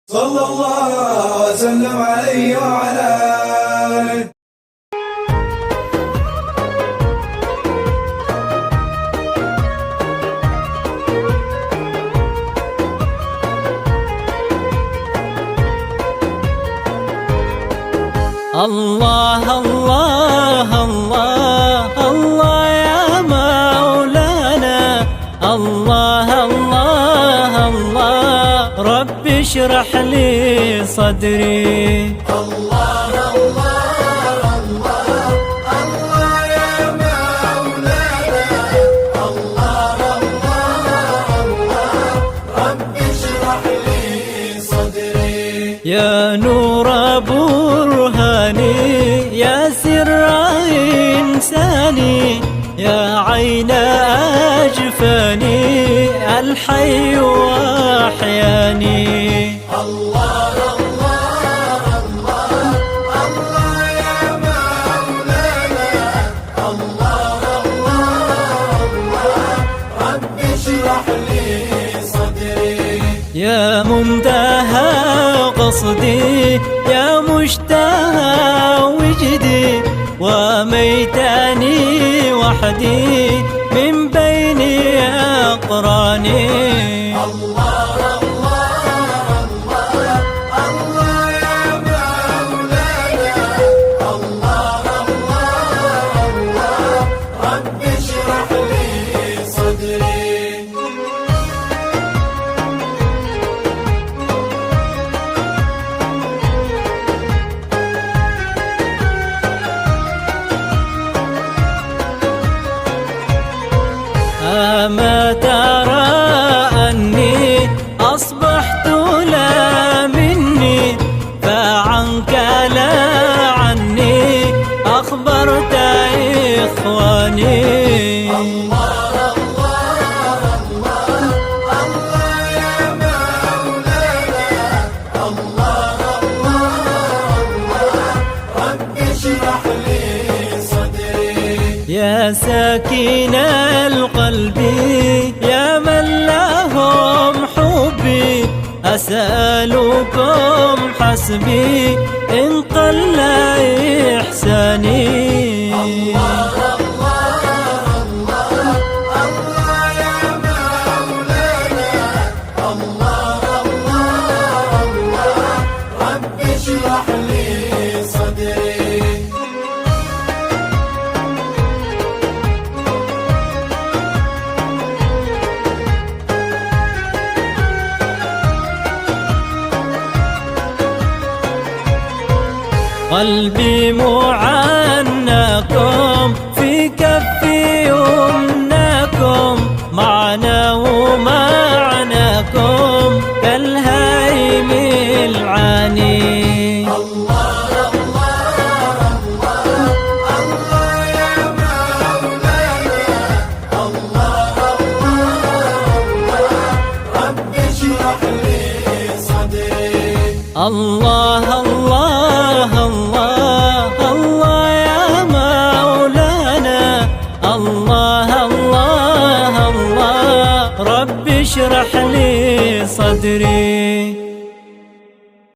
صلى الله وسلم عليه وعلى آله. الله الله الله الله يا مولانا، الله الله الله رب اشرح لي صدري. الله الله الله الله يا مولانا، الله الله الله رب اشرح لي صدري. يا نور برهاني، يا سر إنساني، يا عين أجفاني، الحي وأحياني. الله الله الله الله يا مولانا، الله الله الله رب اشرح لي صدري. يا منتهى قصدي، يا مشتهى وجدي، وميتاني وحدي من بين أقراني. الله الله الله الله يا مولانا، الله الله الله رب اشرح لي صدري. أما ترى أني أصبحت لا مني، فعنك لا عني أخبرت إخواني. الله الله الله الله يا مولانا، الله الله الله رب اشرح لي صدري. يا ساكن القلب، يا من لهم حبي، أسألكم حسبي إن قل إحساني. الله الله الله الله يا مولانا، الله الله الله رب اشرح لي صدري. قلبي معناكم، في كفي يمناكم، معناه معناكم كالهيم العاني. الله الله الله الله يا مولانا، الله الله الله رب اشرح لي صدري. الله